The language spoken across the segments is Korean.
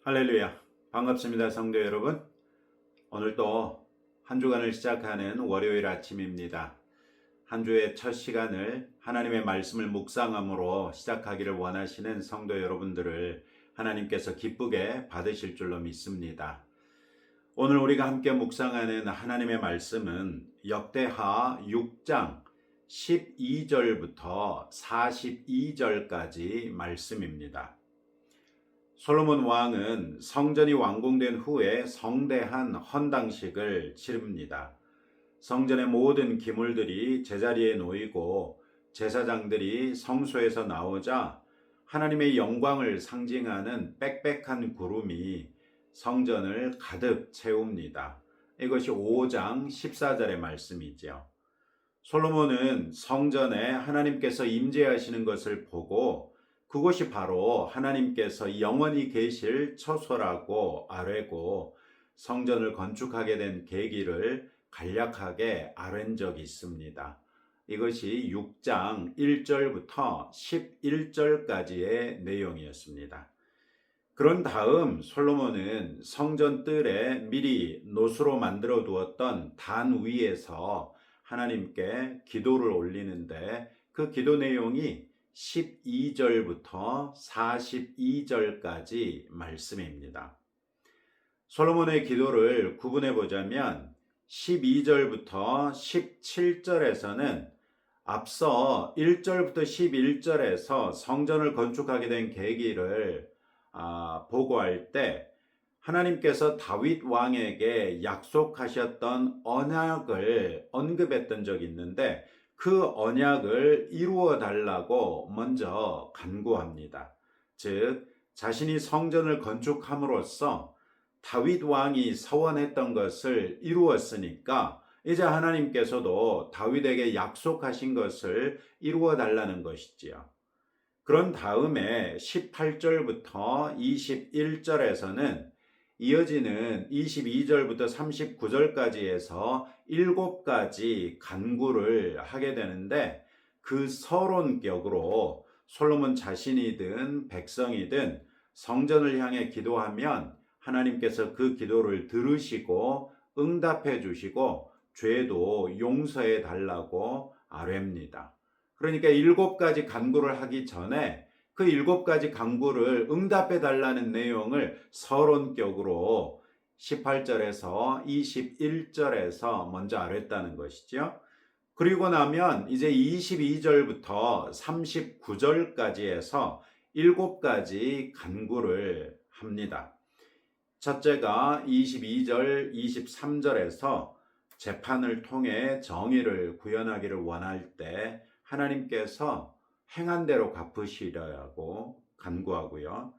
할렐루야. 반갑습니다, 성도 여러분. 오늘 또 한 주간을 시작하는 월요일 아침입니다. 한 주의 첫 시간을 하나님의 말씀을 묵상함으로 시작하기를 원하시는 성도 여러분들을 하나님께서 기쁘게 받으실 줄로 믿습니다. 오늘 우리가 함께 묵상하는 하나님의 말씀은 역대하 6장 12절부터 42절까지 말씀입니다. 솔로몬 왕은 성전이 완공된 후에 성대한 헌당식을 치릅니다. 성전의 모든 기물들이 제자리에 놓이고 제사장들이 성소에서 나오자 하나님의 영광을 상징하는 빽빽한 구름이 성전을 가득 채웁니다. 이것이 5장 14절의 말씀이죠. 솔로몬은 성전에 하나님께서 임재하시는 것을 보고 그곳이 바로 하나님께서 영원히 계실 처소라고 아뢰고 성전을 건축하게 된 계기를 간략하게 아뢰은 적이 있습니다. 이것이 6장 1절부터 11절까지의 내용이었습니다. 그런 다음 솔로몬은 성전 뜰에 미리 노수로 만들어 두었던 단 위에서 하나님께 기도를 올리는데 그 기도 내용이 12절부터 42절까지 말씀입니다. 솔로몬의 기도를 구분해 보자면 12절부터 17절에서는 앞서 1절부터 11절에서 성전을 건축하게 된 계기를 보고할 때 하나님께서 다윗 왕에게 약속하셨던 언약을 언급했던 적이 있는데 그 언약을 이루어 달라고 먼저 간구합니다. 즉 자신이 성전을 건축함으로써 다윗 왕이 서원했던 것을 이루었으니까 이제 하나님께서도 다윗에게 약속하신 것을 이루어 달라는 것이지요. 그런 다음에 18절부터 21절에서는 이어지는 22절부터 39절까지 해서 7가지 간구를 하게 되는데 그 서론격으로 솔로몬 자신이든 백성이든 성전을 향해 기도하면 하나님께서 그 기도를 들으시고 응답해 주시고 죄도 용서해 달라고 아뢰입니다. 그러니까 7가지 간구를 하기 전에 그 7가지 간구를 응답해 달라는 내용을 서론격으로 18절에서 21절에서 먼저 아랬다는 것이죠. 그리고 나면 이제 22절부터 39절까지 해서 7가지 간구를 합니다. 첫째가 22절, 23절에서 재판을 통해 정의를 구현하기를 원할 때 하나님께서 행한 대로 갚으시려고 간구하고요.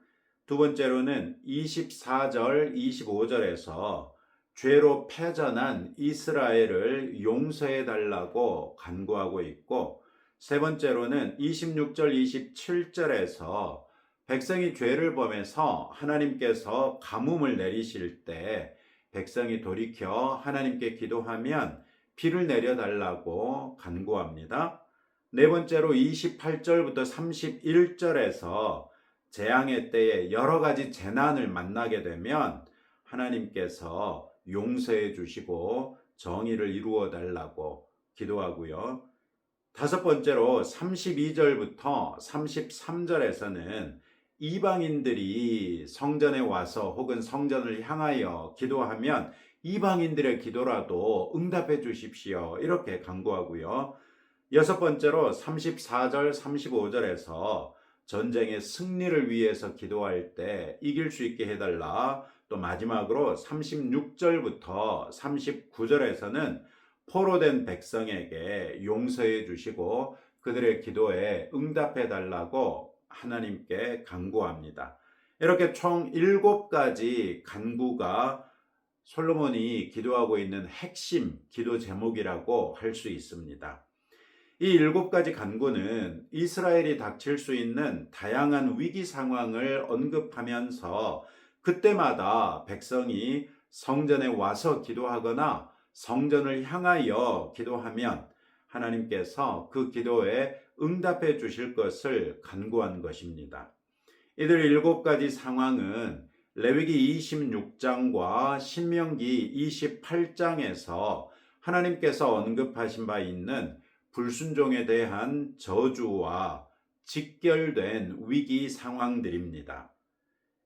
두 번째로는 24절, 25절에서 죄로 패전한 이스라엘을 용서해 달라고 간구하고 있고, 세 번째로는 26절, 27절에서 백성이 죄를 범해서 하나님께서 가뭄을 내리실 때 백성이 돌이켜 하나님께 기도하면 비를 내려달라고 간구합니다. 네 번째로 28절부터 31절에서 재앙의 때에 여러 가지 재난을 만나게 되면 하나님께서 용서해 주시고 정의를 이루어 달라고 기도하고요. 다섯 번째로 32절부터 33절에서는 이방인들이 성전에 와서 혹은 성전을 향하여 기도하면 이방인들의 기도라도 응답해 주십시오. 이렇게 간구하고요. 여섯 번째로 34절, 35절에서 전쟁의 승리를 위해서 기도할 때 이길 수 있게 해달라. 또 마지막으로 36절부터 39절에서는 포로된 백성에게 용서해 주시고 그들의 기도에 응답해 달라고 하나님께 간구합니다. 이렇게 총 7가지 간구가 솔로몬이 기도하고 있는 핵심 기도 제목이라고 할 수 있습니다. 이 7가지 간구는 이스라엘이 닥칠 수 있는 다양한 위기 상황을 언급하면서 그때마다 백성이 성전에 와서 기도하거나 성전을 향하여 기도하면 하나님께서 그 기도에 응답해 주실 것을 간구한 것입니다. 이들 7가지 상황은 레위기 26장과 신명기 28장에서 하나님께서 언급하신 바 있는 불순종에 대한 저주와 직결된 위기 상황들입니다.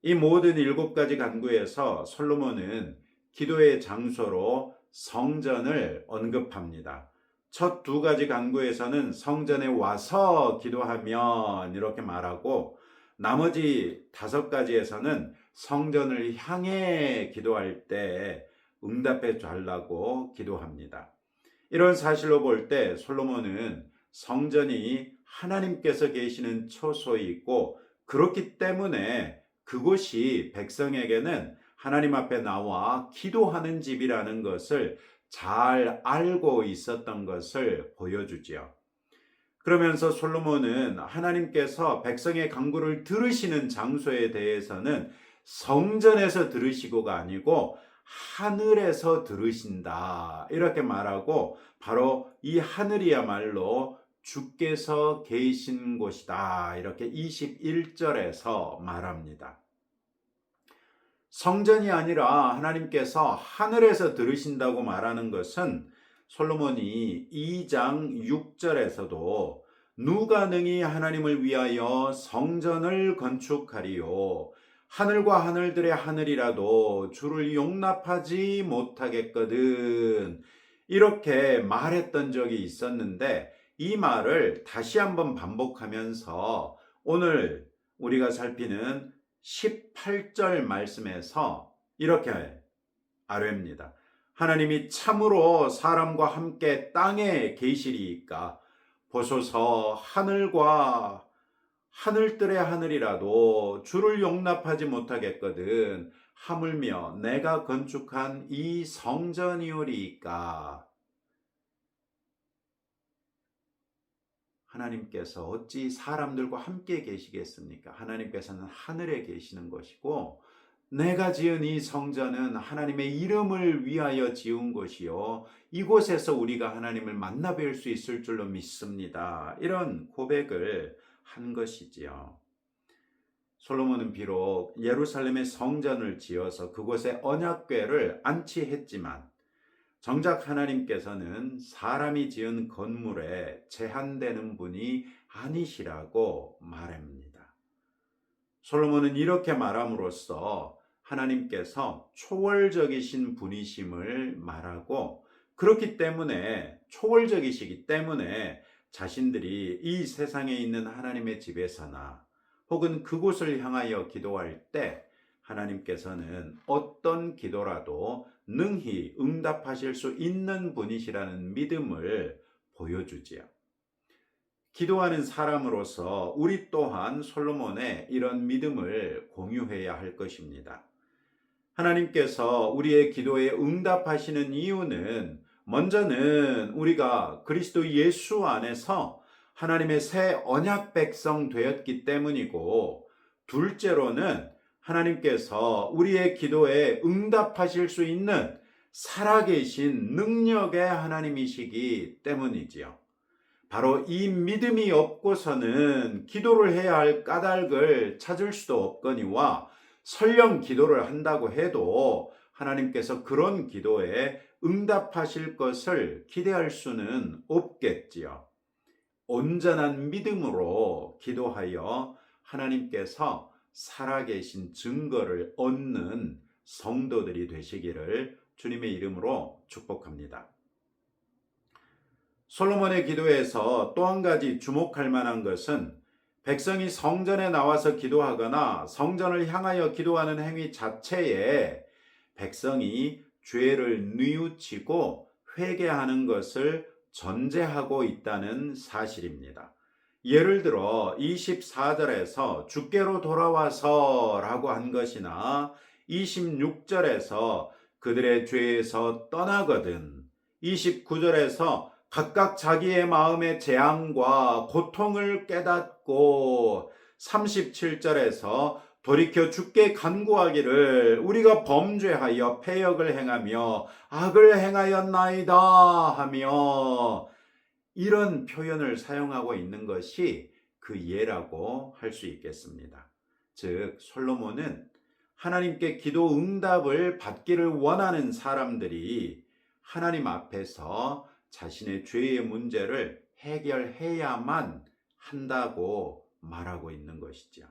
이 모든 7가지 간구에서 솔로몬은 기도의 장소로 성전을 언급합니다. 첫 2가지 간구에서는 성전에 와서 기도하면 이렇게 말하고, 나머지 5가지에서는 성전을 향해 기도할 때 응답해 달라고 기도합니다. 이런 사실로 볼 때 솔로몬은 성전이 하나님께서 계시는 처소이고, 그렇기 때문에 그곳이 백성에게는 하나님 앞에 나와 기도하는 집이라는 것을 잘 알고 있었던 것을 보여주지요. 그러면서 솔로몬은 하나님께서 백성의 간구를 들으시는 장소에 대해서는 성전에서 들으시고가 아니고 하늘에서 들으신다 이렇게 말하고, 바로 이 하늘이야말로 주께서 계신 곳이다 이렇게 21절에서 말합니다. 성전이 아니라 하나님께서 하늘에서 들으신다고 말하는 것은 솔로몬이 2장 6절에서도 누가 능히 하나님을 위하여 성전을 건축하리요, 하늘과 하늘들의 하늘이라도 주를 용납하지 못하겠거든 이렇게 말했던 적이 있었는데, 이 말을 다시 한번 반복하면서 오늘 우리가 살피는 18절 말씀에서 이렇게 아뢰입니다. 하나님이 참으로 사람과 함께 땅에 계시리이까 보소서, 하늘과 하늘들의 하늘이라도 주를 용납하지 못하겠거든 하물며 내가 건축한 이 성전이오리이까. 하나님께서 어찌 사람들과 함께 계시겠습니까? 하나님께서는 하늘에 계시는 것이고, 내가 지은 이 성전은 하나님의 이름을 위하여 지은 곳이요, 이곳에서 우리가 하나님을 만나 뵐 수 있을 줄로 믿습니다. 이런 고백을 한 것이지요. 솔로몬은 비록 예루살렘의 성전을 지어서 그곳에 언약궤를 안치했지만 정작 하나님께서는 사람이 지은 건물에 제한되는 분이 아니시라고 말합니다. 솔로몬은 이렇게 말함으로써 하나님께서 초월적이신 분이심을 말하고, 그렇기 때문에 초월적이시기 때문에 자신들이 이 세상에 있는 하나님의 집에서나 혹은 그곳을 향하여 기도할 때 하나님께서는 어떤 기도라도 능히 응답하실 수 있는 분이시라는 믿음을 보여주지요. 기도하는 사람으로서 우리 또한 솔로몬의 이런 믿음을 공유해야 할 것입니다. 하나님께서 우리의 기도에 응답하시는 이유는 먼저는 우리가 그리스도 예수 안에서 하나님의 새 언약 백성 되었기 때문이고, 둘째로는 하나님께서 우리의 기도에 응답하실 수 있는 살아계신 능력의 하나님이시기 때문이지요. 바로 이 믿음이 없고서는 기도를 해야 할 까닭을 찾을 수도 없거니와, 설령 기도를 한다고 해도 하나님께서 그런 기도에 응답하실 것을 기대할 수는 없겠지요. 온전한 믿음으로 기도하여 하나님께서 살아계신 증거를 얻는 성도들이 되시기를 주님의 이름으로 축복합니다. 솔로몬의 기도에서 또 한 가지 주목할 만한 것은 백성이 성전에 나와서 기도하거나 성전을 향하여 기도하는 행위 자체에 백성이 죄를 뉘우치고 회개하는 것을 전제하고 있다는 사실입니다. 예를 들어 24절에서 주께로 돌아와서 라고 한 것이나 26절에서 그들의 죄에서 떠나거든, 29절에서 각각 자기의 마음의 재앙과 고통을 깨닫고, 37절에서 돌이켜 주께 간구하기를 우리가 범죄하여 패역을 행하며 악을 행하였나이다 하며, 이런 표현을 사용하고 있는 것이 그 예라고 할 수 있겠습니다. 즉 솔로몬은 하나님께 기도 응답을 받기를 원하는 사람들이 하나님 앞에서 자신의 죄의 문제를 해결해야만 한다고 말하고 있는 것이죠.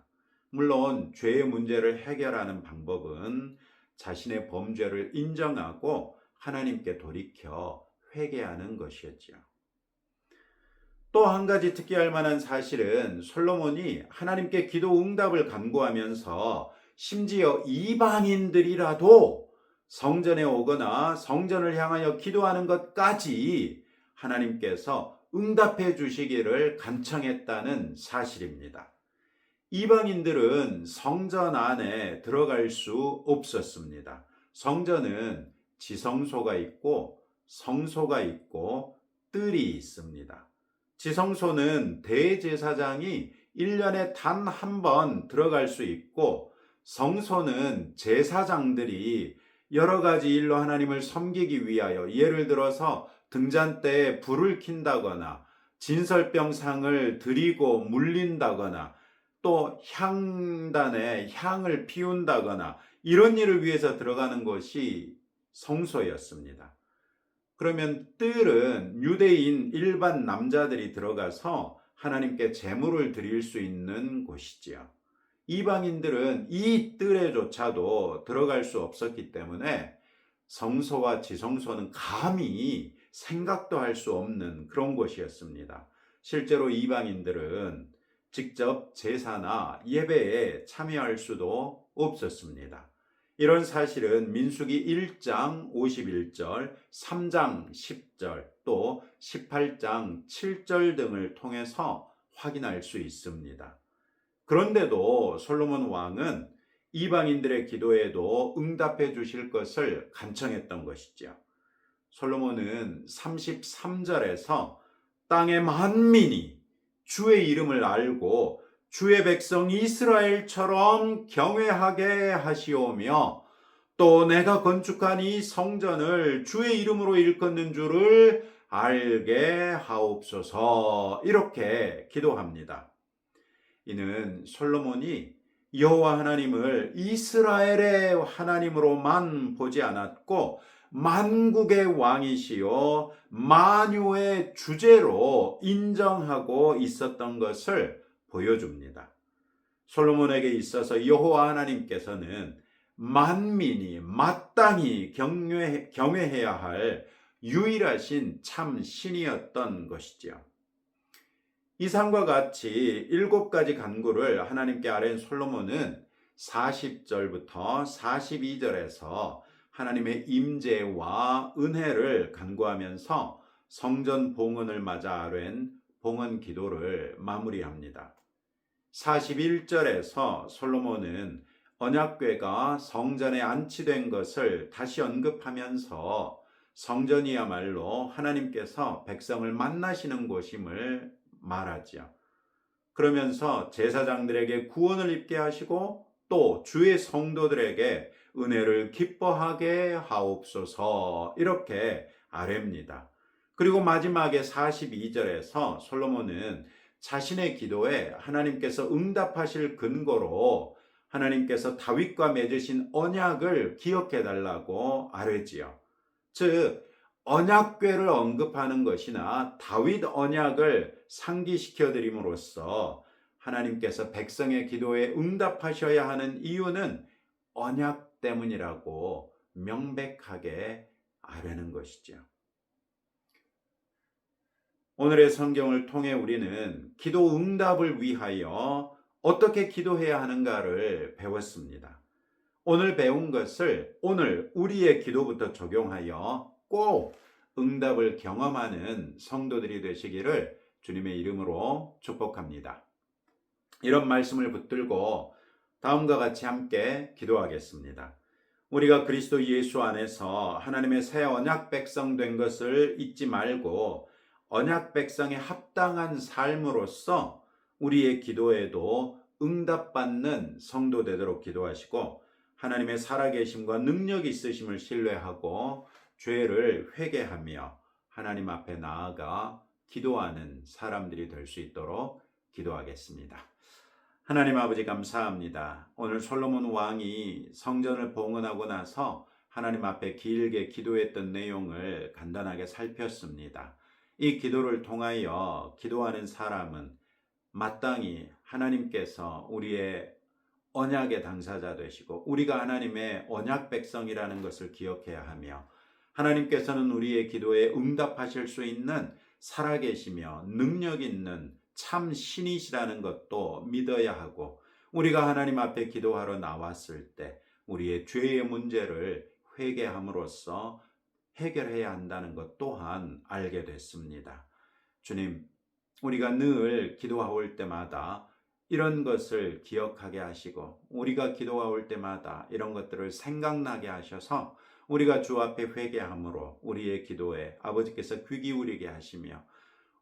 물론 죄의 문제를 해결하는 방법은 자신의 범죄를 인정하고 하나님께 돌이켜 회개하는 것이었죠. 또 한 가지 특기할 만한 사실은 솔로몬이 하나님께 기도 응답을 간구하면서 심지어 이방인들이라도 성전에 오거나 성전을 향하여 기도하는 것까지 하나님께서 응답해 주시기를 간청했다는 사실입니다. 이방인들은 성전 안에 들어갈 수 없었습니다. 성전은 지성소가 있고 성소가 있고 뜰이 있습니다. 지성소는 대제사장이 1년에 단 한 번 들어갈 수 있고, 성소는 제사장들이 여러 가지 일로 하나님을 섬기기 위하여, 예를 들어서 등잔 때에 불을 킨다거나 진설병상을 드리고 물린다거나 또 향단에 향을 피운다거나 이런 일을 위해서 들어가는 것이 성소였습니다. 그러면 뜰은 유대인 일반 남자들이 들어가서 하나님께 제물을 드릴 수 있는 곳이지요. 이방인들은 이 뜰에조차도 들어갈 수 없었기 때문에 성소와 지성소는 감히 생각도 할 수 없는 그런 곳이었습니다. 실제로 이방인들은 직접 제사나 예배에 참여할 수도 없었습니다. 이런 사실은 민수기 1장 51절, 3장 10절, 또 18장 7절 등을 통해서 확인할 수 있습니다. 그런데도 솔로몬 왕은 이방인들의 기도에도 응답해 주실 것을 간청했던 것이죠. 솔로몬은 33절에서 땅의 만민이 주의 이름을 알고 주의 백성 이스라엘처럼 경외하게 하시오며 또 내가 건축한 이 성전을 주의 이름으로 일컫는 줄을 알게 하옵소서, 이렇게 기도합니다. 이는 솔로몬이 여호와 하나님을 이스라엘의 하나님으로만 보지 않았고 만국의 왕이시요 만유의 주제로 인정하고 있었던 것을 보여줍니다. 솔로몬에게 있어서 여호와 하나님께서는 만민이 마땅히 경외해야 할 유일하신 참 신이었던 것이죠. 이상과 같이 7가지 간구를 하나님께 아뢰는 솔로몬은 40절부터 42절에서 하나님의 임재와 은혜를 간구하면서 성전 봉헌을 맞아 아뢰는 봉헌 기도를 마무리합니다. 41절에서 솔로몬은 언약궤가 성전에 안치된 것을 다시 언급하면서 성전이야말로 하나님께서 백성을 만나시는 곳임을 말하지요. 그러면서 제사장들에게 구원을 입게 하시고 또 주의 성도들에게 은혜를 기뻐하게 하옵소서, 이렇게 아뢰입니다. 그리고 마지막에 42절에서 솔로몬은 자신의 기도에 하나님께서 응답하실 근거로 하나님께서 다윗과 맺으신 언약을 기억해 달라고 아뢰지요. 즉 언약궤를 언급하는 것이나 다윗 언약을 상기시켜 드림으로써 하나님께서 백성의 기도에 응답하셔야 하는 이유는 언약 때문이라고 명백하게 아뢰는 것이죠. 오늘의 성경을 통해 우리는 기도 응답을 위하여 어떻게 기도해야 하는가를 배웠습니다. 오늘 배운 것을 오늘 우리의 기도부터 적용하여 꼭 응답을 경험하는 성도들이 되시기를 주님의 이름으로 축복합니다. 이런 말씀을 붙들고 다음과 같이 함께 기도하겠습니다. 우리가 그리스도 예수 안에서 하나님의 새 언약 백성 된 것을 잊지 말고 언약 백성에 합당한 삶으로서 우리의 기도에도 응답받는 성도 되도록 기도하시고 하나님의 살아계심과 능력이 있으심을 신뢰하고 죄를 회개하며 하나님 앞에 나아가 기도하는 사람들이 될 수 있도록 기도하겠습니다. 하나님 아버지 감사합니다. 오늘 솔로몬 왕이 성전을 봉헌하고 나서 하나님 앞에 길게 기도했던 내용을 간단하게 살폈습니다. 이 기도를 통하여 기도하는 사람은 마땅히 하나님께서 우리의 언약의 당사자 되시고 우리가 하나님의 언약 백성이라는 것을 기억해야 하며 하나님께서는 우리의 기도에 응답하실 수 있는 살아계시며 능력 있는 참 신이시라는 것도 믿어야 하고 우리가 하나님 앞에 기도하러 나왔을 때 우리의 죄의 문제를 회개함으로써 해결해야 한다는 것 또한 알게 됐습니다. 주님, 우리가 늘 기도할 때마다 이런 것을 기억하게 하시고 우리가 기도할 때마다 이런 것들을 생각나게 하셔서 우리가 주 앞에 회개함으로 우리의 기도에 아버지께서 귀 기울이게 하시며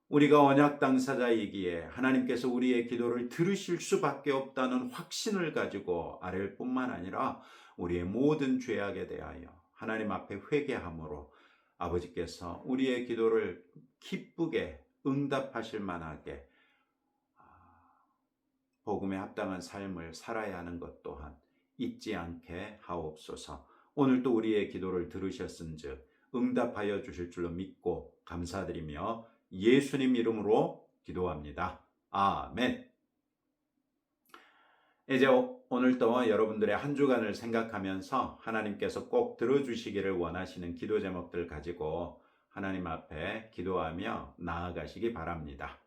우리가 언약 당사자이기에 하나님께서 우리의 기도를 들으실 수밖에 없다는 확신을 가지고 아뢰일 뿐만 아니라 우리의 모든 죄악에 대하여 하나님 앞에 회개함으로 아버지께서 우리의 기도를 기쁘게 응답하실 만하게 복음에 합당한 삶을 살아야 하는 것 또한 잊지 않게 하옵소서. 오늘도 우리의 기도를 들으셨은즉 응답하여 주실 줄로 믿고 감사드리며 예수님 이름으로 기도합니다. 아멘. 이제 오늘도 여러분들의 한 주간을 생각하면서 하나님께서 꼭 들어주시기를 원하시는 기도 제목들 가지고 하나님 앞에 기도하며 나아가시기 바랍니다.